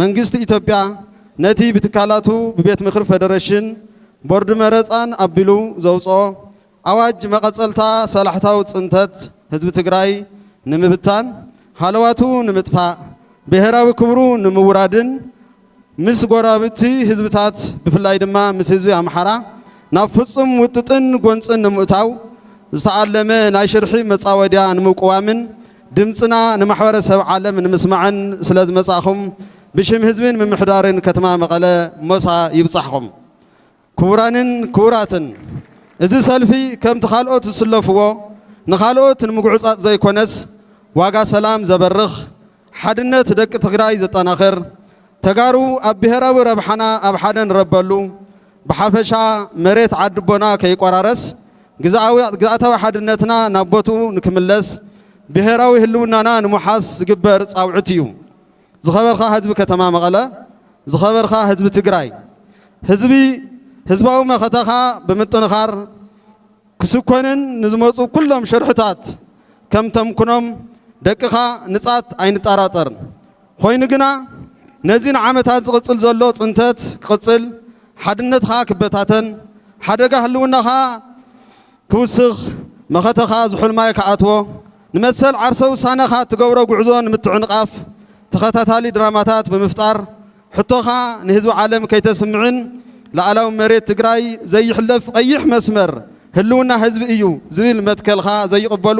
መንግስት ኢትዮጵያ ነቲ ብትካላቱ ብቤት ምክር ፌደሬሽን ቦርድ መረፃን አቢሉ ዘውፅኦ አዋጅ መቀፀልታ ሰላሕታው ጽንተት ህዝቢ ትግራይ ንምብታን ሃለዋቱ ንምጥፋእ ብሔራዊ ክብሩ ንምውራድን ምስ ጎራብቲ ህዝብታት ብፍላይ ድማ ምስ ህዝቢ አምሓራ ናብ ፍጹም ውጥጥን ጎንፅን ንምእታው ዝተዓለመ ናይ ሽርሒ መፃወድያ ንምቁዋምን ድምፅና ንማሕበረሰብ ዓለም ንምስማዕን ስለ ዝመጻኹም ብሽም ህዝብን ምምሕዳርን ከተማ መቐለ ሞሳ ይብጻሕኩም። ክቡራንን ክቡራትን እዚ ሰልፊ ከምቲ ካልኦት ዝስለፍዎ ንኻልኦት ንምጉዕፃፅ ዘይኮነስ ዋጋ ሰላም ዘበርኽ ሓድነት ደቂ ትግራይ ዘጠናኽር ተጋሩ ኣብ ብሔራዊ ረብሓና ኣብ ሓደ ንረበሉ ብሓፈሻ መሬት ዓድቦና ከይቆራረስ ግዝኣታዊ ሓድነትና ናብ ቦትኡ ንክምለስ ብሔራዊ ህልውናና ንምሓስ ዝግበር ፃውዕት እዩ። ዝኸበርካ ህዝቢ ከተማ መቐለ ዝኸበርካ ህዝቢ ትግራይ ህዝባዊ መኸተኻ ብምጥንኻር ክስኮንን ንዝመፁ ኩሎም ሽርሕታት ከም ተምኩኖም ደቅኻ ንጻት ኣይንጠራጠርን ኮይኑ ግና ነዚ ንዓመታት ዝቕፅል ዘሎ ጽንተት ክቕፅል ሓድነትኻ ክበታተን ሓደጋ ህልውናኻ ክውስኽ መኸተኻ ዝሑልማይ ከኣትዎ ንመሰል ዓርሰ ውሳነኻ ትገብሮ ጉዕዞ ንምትዕንቃፍ ተኸታታሊ ድራማታት ብምፍጣር ሕቶኻ ንህዝቢ ዓለም ከይተስምዕን ላዕላዊ መሬት ትግራይ ዘይሕለፍ ቀይሕ መስመር ህልውና ህዝቢ እዩ ዝብል መትከልኻ ዘይቕበሉ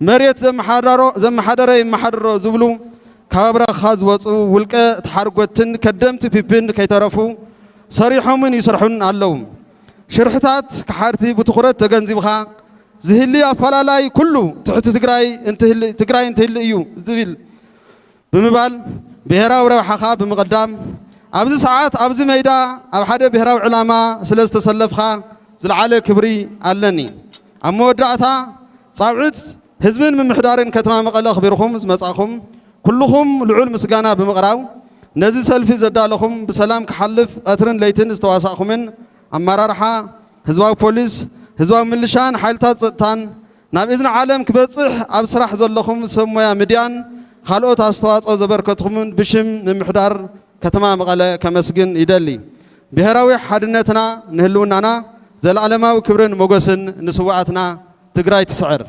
መሬት ዘመሓደረ ይመሓደሮ ዝብሉ ካብራኻ ዝወፁ ውልቀ ተሓርጎትን ከደምቲ ፒፕን ከይተረፉ ሰሪሖምን ይሰርሑን ኣለዉ። ሽርሕታት ክሓርቲ ብትኹረት ተገንዚብኻ ዝህሊ ኣፈላላይ ኩሉ ትሕቲ ትግራይ እንትህሊ እዩ ዝብል ብምባል ብሔራዊ ረብሓኻ ብምቕዳም ኣብዚ ሰዓት ኣብዚ ሜዳ ኣብ ሓደ ብሔራዊ ዕላማ ስለ ዝተሰለፍኻ ዝለዓለ ክብሪ ኣለኒ። ኣብ መወዳእታ ፃውዕት ህዝብን ምምሕዳርን ከተማ መቐለ ኽቢርኩም ዝመጻኹም ኩልኹም ልዑል ምስጋና ብምቕራብ ነዚ ሰልፊ ዘዳለኹም ብሰላም ክሓልፍ ቀትርን ለይትን ዝተዋሳእኹምን ኣመራርሓ ህዝባዊ ፖሊስ ህዝባዊ ምልሻን ሓይልታት ፀጥታን ናብ እዝኒ ዓለም ክበፅሕ ኣብ ስራሕ ዘለኹም ሰብ ሞያ ሚድያን ካልኦት ኣስተዋፅኦ ዘበርከትኩምን ብሽም ምምሕዳር ከተማ መቐለ ከመስግን ይደሊ። ብሔራዊ ሓድነትና ንህልውናና ዘለዓለማዊ ክብርን ሞገስን ንስዋዕትና ትግራይ ትስዕር።